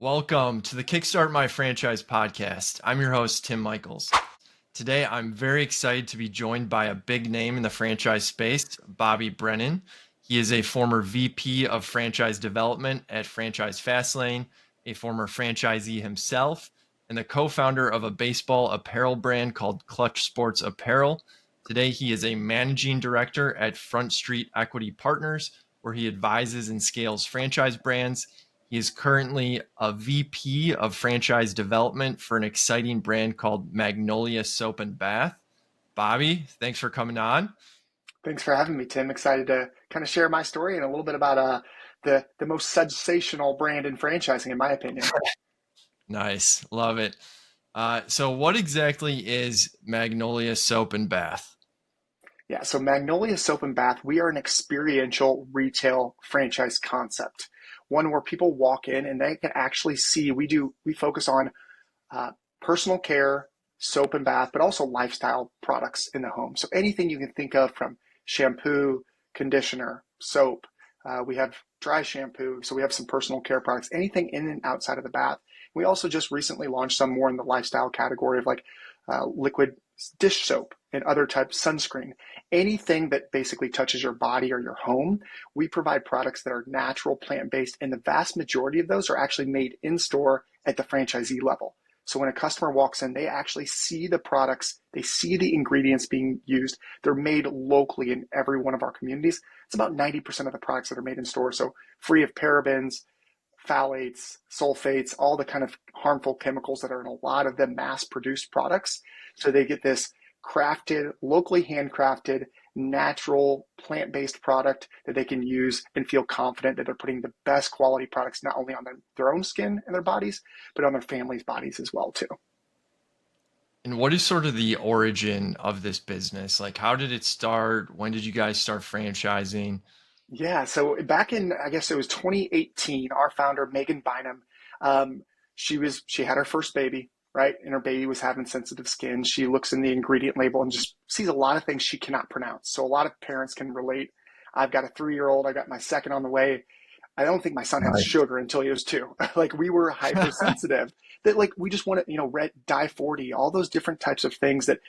Welcome to the Kickstart My Franchise podcast. I'm your host, Tim Michaels. Today, I'm very excited to be joined by a big name in the franchise space, Bobby Brennan. He is a former VP of franchise development at Franchise Fastlane, a former franchisee himself, and the co-founder of a baseball apparel brand called Clutch Sports Apparel. Today, he is a managing director at Front Street Equity Partners, where he advises and scales franchise brands. He is currently a VP of franchise development for an exciting brand called Magnolia Soap and Bath. Bobby, thanks for coming on. Thanks for having me, Tim. Excited to kind of share my story and a little bit about the most sensational brand in franchising, in my opinion. Nice. Love it. So what exactly is Magnolia Soap and Bath? Yeah, so Magnolia Soap and Bath, we are an experiential retail franchise concept, one where people walk in and they can actually see. We focus on personal care, soap and bath, but also lifestyle products in the home. So anything you can think of, from shampoo, conditioner, soap. We have dry shampoo, so we have some personal care products, anything in and outside of the bath. We also just recently launched some more in the lifestyle category of like liquid dish soap and other types, sunscreen. Anything that basically touches your body or your home, we provide products that are natural, plant-based, and the vast majority of those are actually made in store at the franchisee level. So when a customer walks in, they actually see the products, they see the ingredients being used. They're made locally in every one of our communities. It's about 90% of the products that are made in store. So free of parabens, phthalates, sulfates, all the kind of harmful chemicals that are in a lot of the mass-produced products. So they get this crafted, locally handcrafted, natural, plant-based product that they can use and feel confident that they're putting the best quality products not only on their own skin and their bodies, but on their families' bodies as well too. And what is sort of the origin of this business? Like, how did it start? When did you guys start franchising? Yeah, so back in, I guess it was 2018, our founder, Megan Bynum, um, she had her first baby, right? And her baby was having sensitive skin. She looks in the ingredient label and just sees a lot of things she cannot pronounce. So a lot of parents can relate. I've got a 3-year-old. I got my second on the way. I don't think my son had Nice. sugar until he was 2. Like we were hypersensitive that like we just want to, red dye 40, all those different types of things that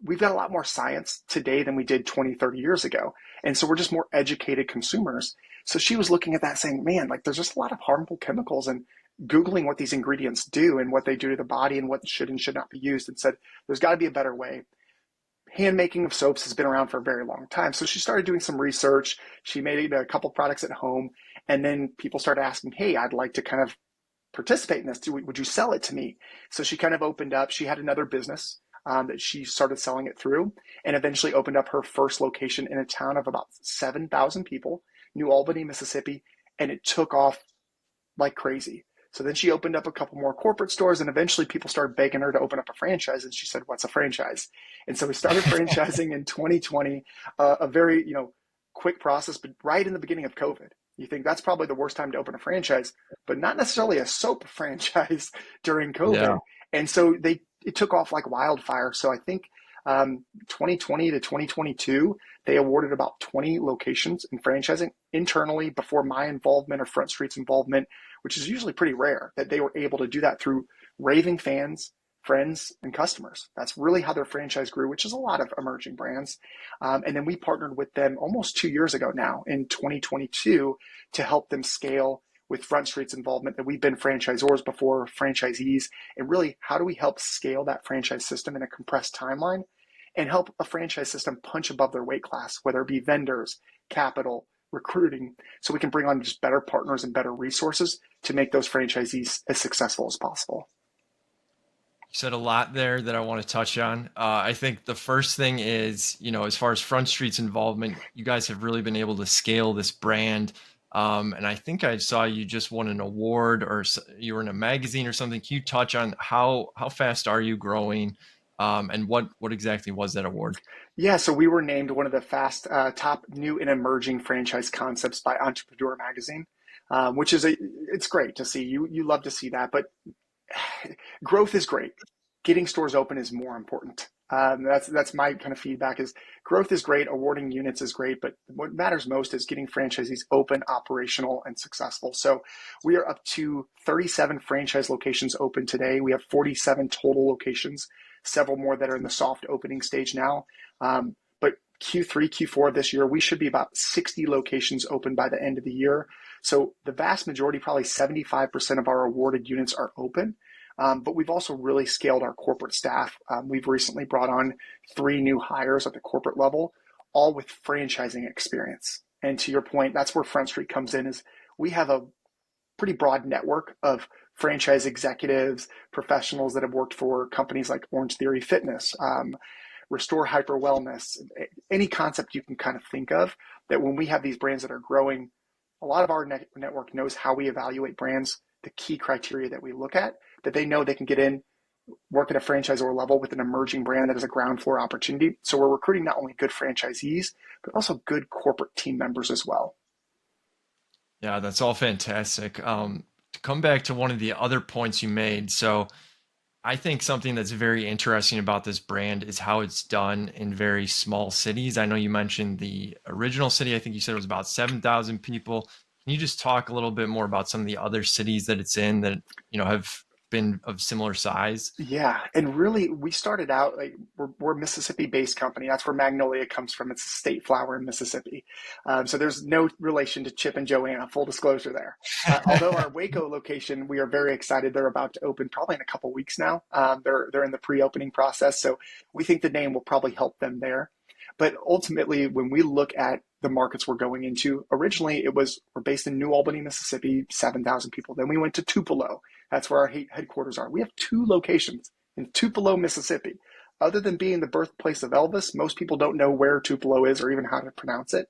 we've got a lot more science today than we did 20, 30 years ago. And so we're just more educated consumers. So she was looking at that saying, man, like there's just a lot of harmful chemicals, and Googling what these ingredients do and what they do to the body and what should and should not be used, and said, there's got to be a better way. Hand making of soaps has been around for a very long time. So she started doing some research. She made a couple products at home. And then people started asking, hey, I'd like to kind of participate in this. Would you sell it to me? So she kind of opened up. She had another business that she started selling it through, and eventually opened up her first location in a town of about 7,000 people, New Albany, Mississippi, and it took off like crazy. So then she opened up a couple more corporate stores, and eventually people started begging her to open up a franchise. And she said, "What's a franchise?" And so we started franchising in 2020, a very quick process, but right in the beginning of COVID. You think that's probably the worst time to open a franchise, but not necessarily a soap franchise during Yeah. COVID. And so it took off like wildfire. So I think 2020 to 2022, they awarded about 20 locations in franchising internally before my involvement or Front Street's involvement, which is usually pretty rare, that they were able to do that through raving fans, friends, and customers. That's really how their franchise grew, which is a lot of emerging brands. And then we partnered with them almost 2 years ago now in 2022 to help them scale with Front Street's involvement, that we've been franchisors before, franchisees, and really how do we help scale that franchise system in a compressed timeline and help a franchise system punch above their weight class, whether it be vendors, capital, recruiting, so we can bring on just better partners and better resources to make those franchisees as successful as possible. You said a lot there that I want to touch on. I think the first thing is, as far as Front Street's involvement, you guys have really been able to scale this brand. And I think I saw you just won an award, or you were in a magazine or something. Can you touch on how fast are you growing, and what exactly was that award? Yeah, so we were named one of the fast top new and emerging franchise concepts by Entrepreneur Magazine, which is it's great to see. You love to see that, but growth is great. Getting stores open is more important. That's my kind of feedback is growth is great, awarding units is great, but what matters most is getting franchisees open, operational, and successful. So we are up to 37 franchise locations open today. We have 47 total locations, several more that are in the soft opening stage now. But Q3, Q4 of this year, we should be about 60 locations open by the end of the year. So the vast majority, probably 75% of our awarded units are open. But we've also really scaled our corporate staff. We've recently brought on 3 new hires at the corporate level, all with franchising experience. And to your point, that's where Front Street comes in, is we have a pretty broad network of franchise executives, professionals that have worked for companies like Orange Theory Fitness, Restore Hyper Wellness, any concept you can kind of think of, that when we have these brands that are growing, a lot of our network knows how we evaluate brands, the key criteria that we look at, that they know they can get in, work at a franchisor level with an emerging brand that is a ground floor opportunity. So we're recruiting not only good franchisees, but also good corporate team members as well. Yeah, that's all fantastic. To come back to one of the other points you made, so I think something that's very interesting about this brand is how it's done in very small cities. I know you mentioned the original city. I think you said it was about 7,000 people. Can you just talk a little bit more about some of the other cities that it's in that, have been of similar size? Yeah, and really, we started out like we're a Mississippi-based company. That's where Magnolia comes from. It's a state flower in Mississippi. So there's no relation to Chip and Joanna. Full disclosure there. Although our Waco location, we are very excited. They're about to open probably in a couple weeks now. They're in the pre-opening process, so we think the name will probably help them there. But ultimately, when we look at the markets we're going into, originally we're based in New Albany, Mississippi, 7,000 people. Then we went to Tupelo. That's where our headquarters are. We have 2 locations in Tupelo, Mississippi. Other than being the birthplace of Elvis, most people don't know where Tupelo is or even how to pronounce it.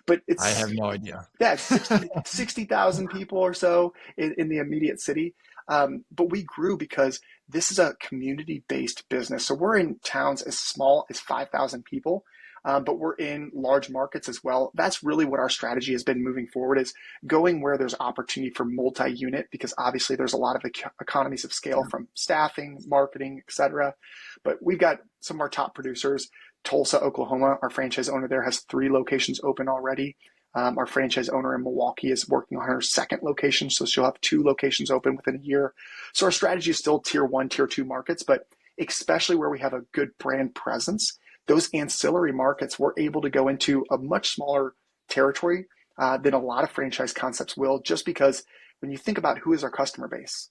But I it's have no idea. yeah, it's 60,000 people or so in the immediate city. But we grew because this is a community-based business. So we're in towns as small as 5,000 people, but we're in large markets as well. That's really what our strategy has been moving forward, is going where there's opportunity for multi-unit, because obviously there's a lot of economies of scale from staffing, marketing, et cetera. But we've got some of our top producers. Tulsa, Oklahoma, our franchise owner there has 3 locations open already. Our franchise owner in Milwaukee is working on her 2nd location, so she'll have 2 locations open within a year. So our strategy is still tier 1, tier 2 markets, but especially where we have a good brand presence, those ancillary markets, we're able to go into a much smaller territory than a lot of franchise concepts will, just because when you think about who is our customer base,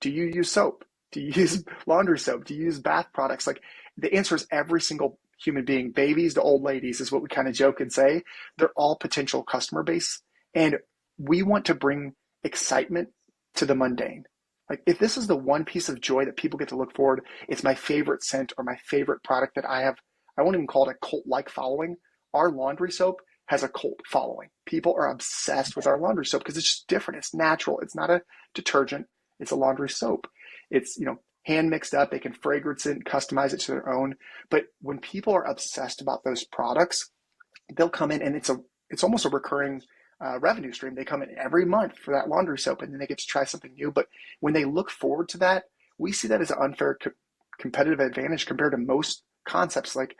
do you use soap? Do you use laundry soap? Do you use bath products? Like, the answer is every single human being, babies to old ladies, is what we kind of joke and say. They're all potential customer base. And we want to bring excitement to the mundane. Like, if this is the one piece of joy that people get to look forward, it's my favorite scent or my favorite product that I have. I won't even call it a cult-like following. Our laundry soap has a cult following. People are obsessed with our laundry soap because it's just different. It's natural. It's not a detergent. It's a laundry soap. It's, hand mixed up. They can fragrance it and customize it to their own. But when people are obsessed about those products, they'll come in, and it's almost a recurring revenue stream. They come in every month for that laundry soap, and then they get to try something new. But when they look forward to that, we see that as an unfair competitive advantage compared to most concepts. Like,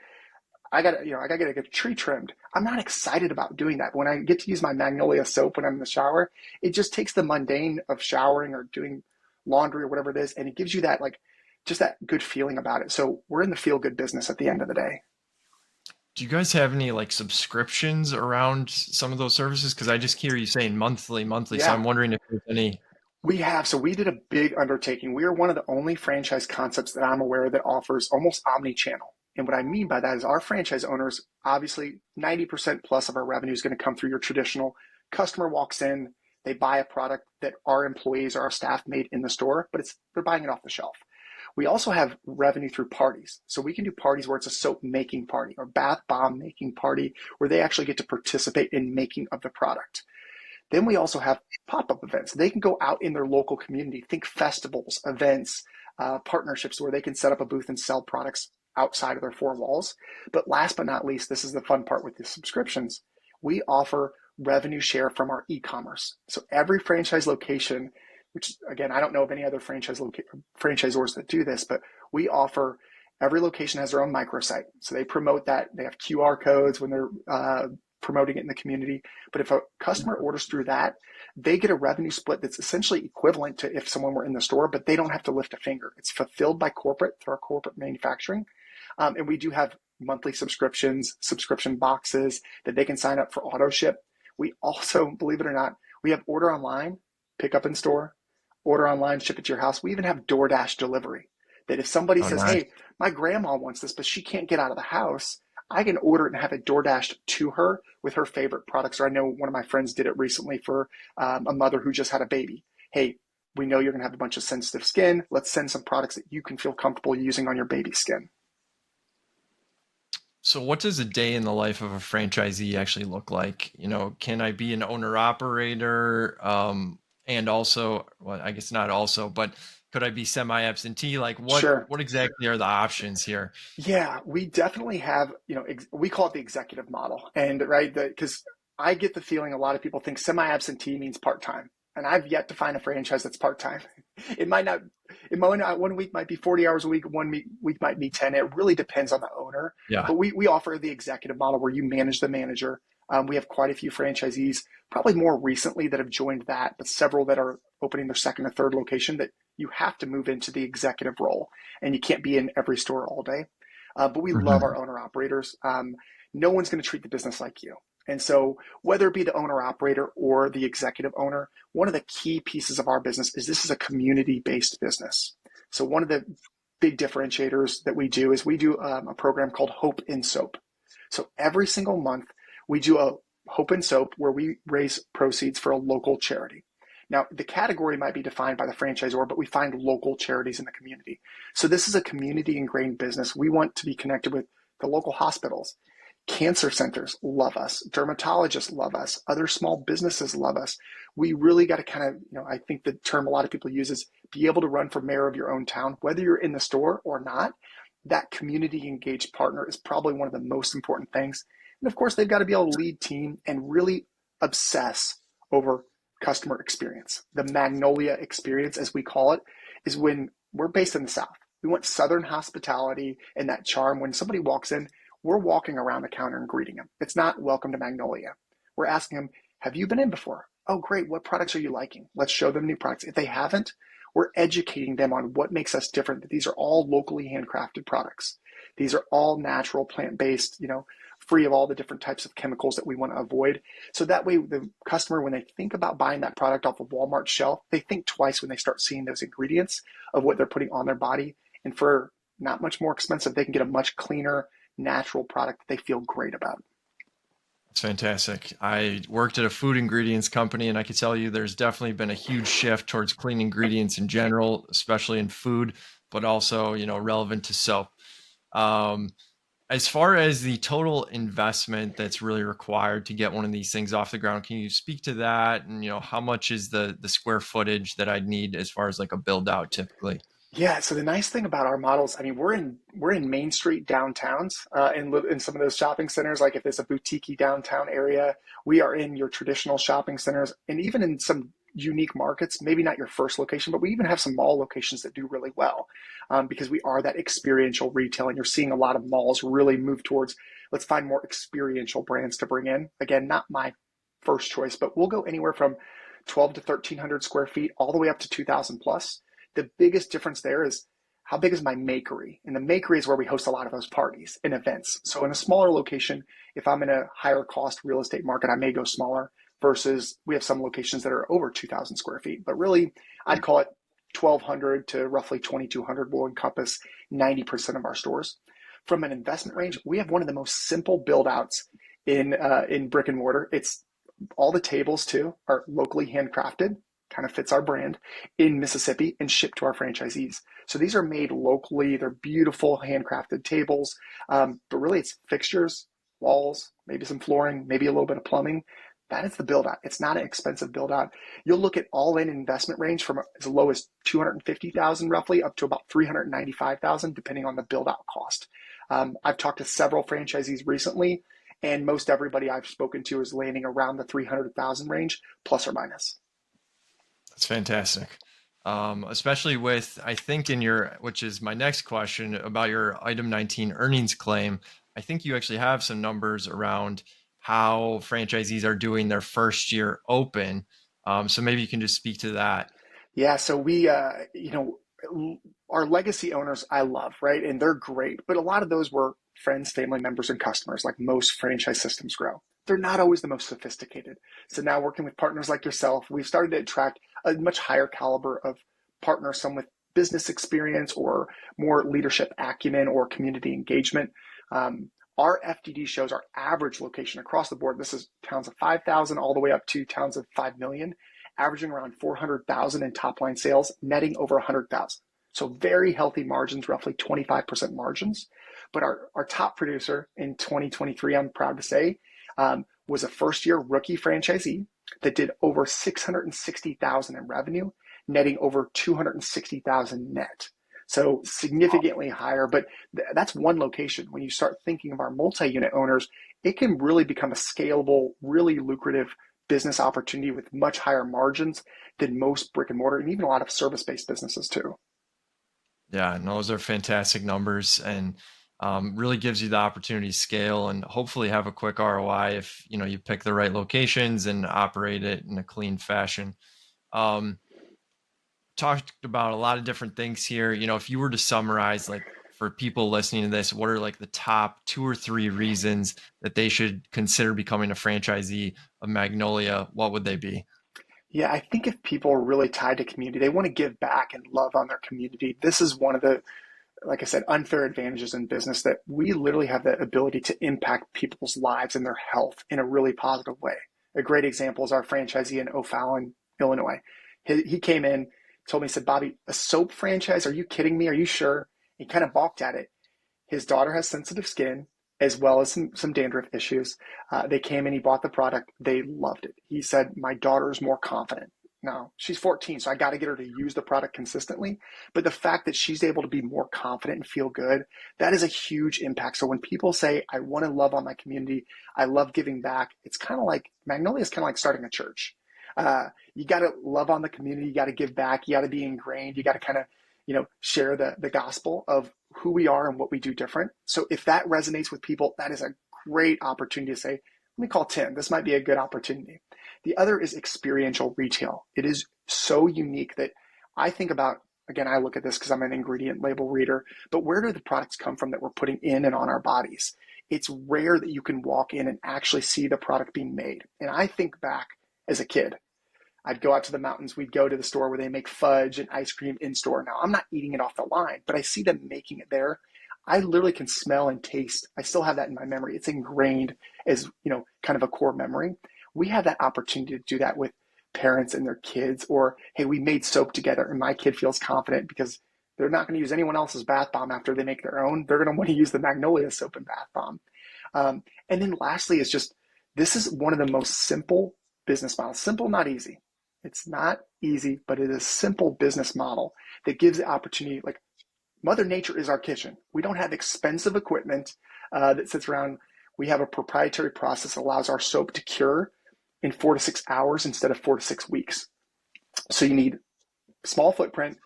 I gotta get a tree trimmed. I'm not excited about doing that. When I get to use my Magnolia soap when I'm in the shower, it just takes the mundane of showering or doing laundry or whatever it is, and it gives you that, like, just that good feeling about it. So we're in the feel good business at the end of the day. Do you guys have any like subscriptions around some of those services? Because I just hear you saying monthly. So Yeah, I'm wondering if there's any. we have. So we did a big undertaking. We are one of the only franchise concepts that I'm aware of that offers almost omni-channel. And what I mean by that is our franchise owners, obviously 90% plus of our revenue is going to come through your traditional customer walks in, they buy a product that our employees or our staff made in the store, but they're buying it off the shelf. We also have revenue through parties. So we can do parties where it's a soap making party or bath bomb making party where they actually get to participate in making of the product. Then we also have pop-up events. They can go out in their local community, think festivals, events, partnerships where they can set up a booth and sell products outside of their 4 walls. But last but not least, this is the fun part with the subscriptions. We offer revenue share from our e-commerce. So every franchise location, which again, I don't know of any other franchisors that do this, but we offer Every location has their own microsite. So they promote that. They have QR codes when they're promoting it in the community. But if a customer orders through that, they get a revenue split that's essentially equivalent to if someone were in the store, but they don't have to lift a finger. It's fulfilled by corporate through our corporate manufacturing. And we do have monthly subscriptions, subscription boxes that they can sign up for auto ship. We also, believe it or not, we have order online, pick up in store, order online, ship it to your house. We even have DoorDash delivery. That if somebody Oh, says, nice. hey, my grandma wants this, but she can't get out of the house, I can order it and have it DoorDashed to her with her favorite products. Or I know one of my friends did it recently for a mother who just had a baby. Hey, we know you're going to have a bunch of sensitive skin. Let's send some products that you can feel comfortable using on your baby's skin. So what does a day in the life of a franchisee actually look like? Can I be an owner operator? And also, well, I guess not also, but could I be semi absentee? Like Sure. what exactly are the options here? Yeah, we definitely have, we call it the executive model. And right, because I get the feeling a lot of people think semi-absentee means part-time. And I've yet to find a franchise that's part-time. It might not, it might not, one week might be 40 hours a week, week might be 10. It really depends on the owner. Yeah. But we offer the executive model where you manage the manager. We have quite a few franchisees, probably more recently that have joined that, but several that are opening their second or third location that you have to move into the executive role and you can't be in every store all day. But we love Mhm. our owner operators. No one's going to treat the business like you. And so, whether it be the owner operator or the executive owner, one of the key pieces of our business is this is a community based business. So, one of the big differentiators that we do is we do a program called Hope in Soap. So, every single month, we do a Hope in Soap where we raise proceeds for a local charity. Now, the category might be defined by the franchisor, but we find local charities in the community. So this is a community ingrained business. We want to be connected with the local hospitals. Cancer centers love us. Dermatologists love us. Other small businesses love us. We really got to kind of, I think the term a lot of people use is be able to run for mayor of your own town, whether you're in the store or not. That community engaged partner is probably one of the most important things. And of course, they've got to be able to lead team and really obsess over customer experience. The Magnolia experience, as we call it, is when we're based in the South. We want Southern hospitality and that charm. When somebody walks in, we're walking around the counter and greeting them. It's not welcome to Magnolia. We're asking them, have you been in before? Oh, great. What products are you liking? Let's show them new products. If they haven't, we're educating them on what makes us different, that these are all locally handcrafted products. These are all natural, plant-based, free of all the different types of chemicals that we want to avoid. So that way the customer, when they think about buying that product off of Walmart's shelf, they think twice when they start seeing those ingredients of what they're putting on their body. And for not much more expensive, they can get a much cleaner, natural product that they feel great about. It's fantastic. I worked at a food ingredients company, and I can tell you there's definitely been a huge shift towards clean ingredients in general, especially in food, but also, relevant to soap. Um, as far as the total investment that's really required to get one of these things off the ground, can you speak to that? And, how much is the square footage that I'd need as far as like a build out typically? Yeah, so the nice thing about our models, I mean, we're in Main Street downtowns, in some of those shopping centers. Like if there's a boutique downtown area, we are in your traditional shopping centers, and even in some unique markets. Maybe not your first location, but we even have some mall locations that do really well, because we are that experiential retail, and you're seeing a lot of malls really move towards let's find more experiential brands to bring in. Again, not my first choice, but we'll go anywhere from 12 to 1,300 square feet all the way up to 2,000 plus. The biggest difference there is how big is my makery? And the makery is where we host a lot of those parties and events. So in a smaller location, if I'm in a higher cost real estate market, I may go smaller versus we have some locations that are over 2,000 square feet. But really, I'd call it 1,200 to roughly 2,200 will encompass 90% of our stores. From an investment range, we have one of the most simple build outs in brick and mortar. It's all the tables too are locally handcrafted, kind of fits our brand, in Mississippi and shipped to our franchisees. So these are made locally. They're beautiful handcrafted tables, but really it's fixtures, walls, maybe some flooring, maybe a little bit of plumbing. That is the build out. It's not an expensive build out. You'll look at all in investment range from as low as 250,000 roughly up to about 395,000, depending on the build out cost. I've talked to several franchisees recently, and most everybody I've spoken to is landing around the 300,000 range, plus or minus. That's fantastic. especially with, I think in your, which is my next question about your item 19 earnings claim. I think you actually have some numbers around how franchisees are doing their first year open. So maybe you can just speak to that. Yeah, so we, our legacy owners I love, right? And they're great, but a lot of those were friends, family members, and customers, like most franchise systems grow. They're not always the most sophisticated. So now working with partners like yourself, we've started to attract a much higher caliber of partners, some with business experience or more leadership acumen or community engagement. Our FDD shows our average location across the board. This is towns of 5,000 all the way up to towns of 5 million, averaging around 400,000 in top line sales, netting over 100,000. So very healthy margins, roughly 25% margins. But our top producer in 2023, I'm proud to say, was a first year rookie franchisee that did over 660,000 in revenue, netting over 260,000 net. So significantly higher, but that's one location. When you start thinking of our multi-unit owners, it can really become a scalable, really lucrative business opportunity with much higher margins than most brick and mortar and even a lot of service-based businesses too. Yeah, and those are fantastic numbers, and really gives you the opportunity to scale and hopefully have a quick ROI if you pick the right locations and operate it in a clean fashion. Um, Talked about a lot of different things here. If you were to summarize, like for people listening to this, what are like the top two or three reasons that they should consider becoming a franchisee of Magnolia? What would they be? Yeah, I think if people are really tied to community, they want to give back and love on their community. This is one of the, like I said, unfair advantages in business that we literally have the ability to impact people's lives and their health in a really positive way. A great example is our franchisee in O'Fallon, Illinois. He came in, told me, he said, Bobby, a soap franchise? Are you kidding me? Are you sure? He kind of balked at it. His daughter has sensitive skin as well as some dandruff issues. They came in, he bought the product. They loved it. He said, my daughter is more confident. Now, she's 14, so I got to get her to use the product consistently. But the fact that she's able to be more confident and feel good, that is a huge impact. So when people say, I want to love on my community, I love giving back, it's kind of like Magnolia is kind of like starting a church. You got to love on the community. You got to give back. You got to be ingrained. You got to kind of, share the gospel of who we are and what we do different. So if that resonates with people, that is a great opportunity to say, let me call Tim. This might be a good opportunity. The other is experiential retail. It is so unique that I think about, again, I look at this because I'm an ingredient label reader, but where do the products come from that we're putting in and on our bodies? It's rare that you can walk in and actually see the product being made. And I think back as a kid, I'd go out to the mountains. We'd go to the store where they make fudge and ice cream in store. Now, I'm not eating it off the line, but I see them making it there. I literally can smell and taste. I still have that in my memory. It's ingrained as, kind of a core memory. We have that opportunity to do that with parents and their kids, or, hey, we made soap together and my kid feels confident because they're not going to use anyone else's bath bomb after they make their own. They're going to want to use the Magnolia soap and bath bomb. And then lastly is just, this is one of the most simple business models. Simple, not easy. It's not easy, but it is a simple business model that gives the opportunity. Like Mother Nature is our kitchen. We don't have expensive equipment that sits around. We have a proprietary process that allows our soap to cure in 4 to 6 hours instead of 4 to 6 weeks. So you need small footprint.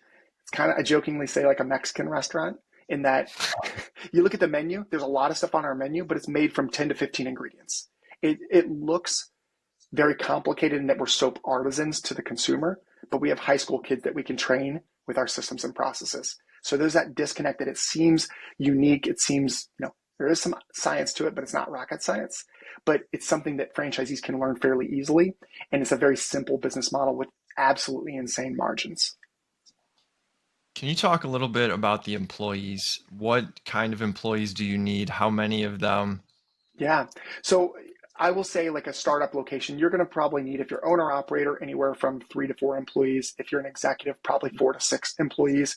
It's kind of, I jokingly say, like a Mexican restaurant in that you look at the menu, there's a lot of stuff on our menu, but it's made from 10 to 15 ingredients. It looks very complicated in that we're soap artisans to the consumer, but we have high school kids that we can train with our systems and processes. So there's that disconnect that it seems unique. It seems, there is some science to it, but it's not rocket science. But it's something that franchisees can learn fairly easily. And it's a very simple business model with absolutely insane margins. Can you talk a little bit about the employees? What kind of employees do you need? How many of them? Yeah. So I will say, like a startup location, you're going to probably need, if you're owner operator, anywhere from 3 to 4 employees. If you're an executive, probably 4 to 6 employees.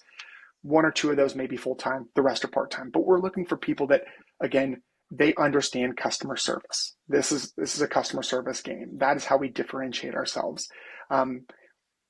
1 or 2 of those may be full-time, the rest are part-time. But we're looking for people that, again, they understand customer service. This is a customer service game. That is how we differentiate ourselves.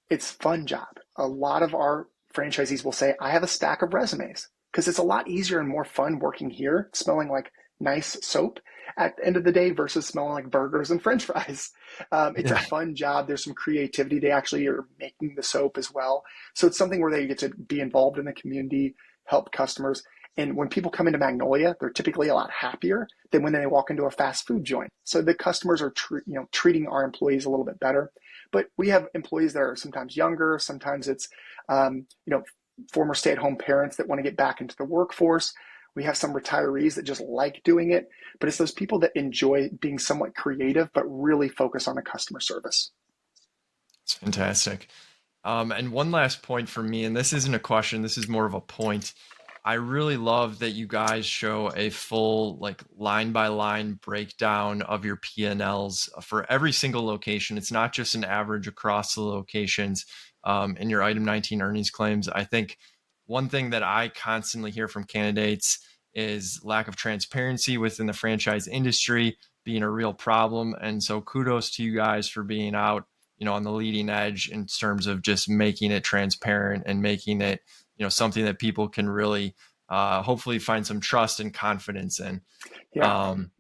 It's a fun job. A lot of our franchisees will say, I have a stack of resumes, because it's a lot easier and more fun working here, smelling like nice soap, at the end of the day versus smelling like burgers and French fries. It's a Yeah. fun job. There's some creativity. They actually are making the soap as well. So it's something where they get to be involved in the community, help customers. And when people come into Magnolia, they're typically a lot happier than when they walk into a fast food joint. So the customers are treating our employees a little bit better. But we have employees that are sometimes younger, sometimes it's former stay-at-home parents that want to get back into the workforce. We have some retirees that just like doing it, but it's those people that enjoy being somewhat creative, but really focus on the customer service. It's fantastic. And one last point for me, and this isn't a question, this is more of a point. I really love that you guys show a full like line by line breakdown of your P&Ls for every single location. It's not just an average across the locations in your item 19 earnings claims. I think one thing that I constantly hear from candidates is lack of transparency within the franchise industry being a real problem. And so kudos to you guys for being out, on the leading edge in terms of just making it transparent and making it, something that people can really hopefully find some trust and confidence in. Yeah, Um,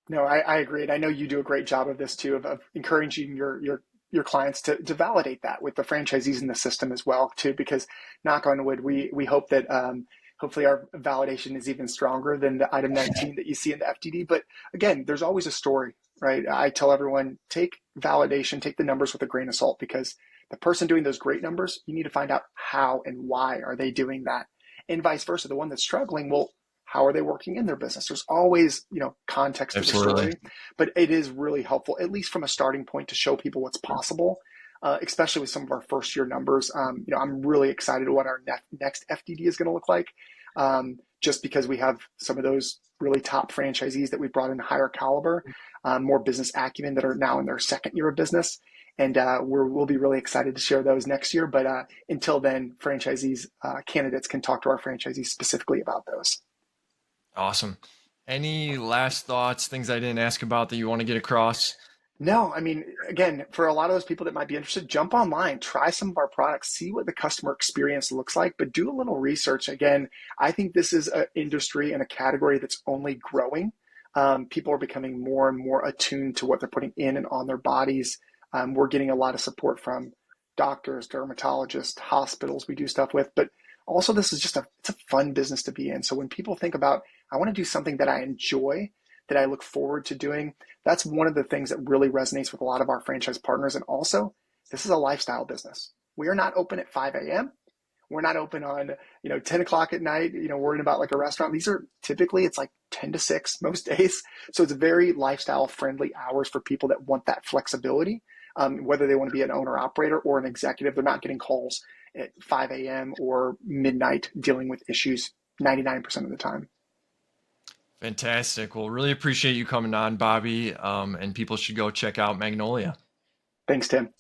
no, I agree. And I know you do a great job of this too, of encouraging your clients to validate that with the franchisees in the system as well too, because knock on wood, we hope that hopefully our validation is even stronger than the item 19 that you see in the FTD. But again, there's always a story, right? I tell everyone, take validation, take the numbers with a grain of salt, because the person doing those great numbers, you need to find out how and why are they doing that. And vice versa, the one that's struggling, well, how are they working in their business? There's always, context to the Absolutely. story, but it is really helpful, at least from a starting point, to show people what's possible, especially with some of our first year numbers. I'm really excited what our next FDD is going to look like, just because we have some of those really top franchisees that we brought in higher caliber, more business acumen, that are now in their second year of business. And we'll be really excited to share those next year. But until then, franchisees, candidates can talk to our franchisees specifically about those. Awesome. Any last thoughts, things I didn't ask about that you want to get across? No, I mean, again, for a lot of those people that might be interested, jump online, try some of our products, see what the customer experience looks like, but do a little research. Again, I think this is an industry and a category that's only growing. People are becoming more and more attuned to what they're putting in and on their bodies. We're getting a lot of support from doctors, dermatologists, hospitals we do stuff with, but also this is it's a fun business to be in. So when people think about, I want to do something that I enjoy, that I look forward to doing, that's one of the things that really resonates with a lot of our franchise partners. And also, this is a lifestyle business. We are not open at 5 a.m. We're not open on, 10 o'clock at night, worrying about like a restaurant. These are typically, it's like 10 to 6 most days. So it's very lifestyle friendly hours for people that want that flexibility. Whether they want to be an owner operator or an executive, they're not getting calls at 5 a.m. or midnight dealing with issues 99% of the time. Fantastic. Well, really appreciate you coming on, Bobby. And people should go check out Magnolia. Thanks, Tim.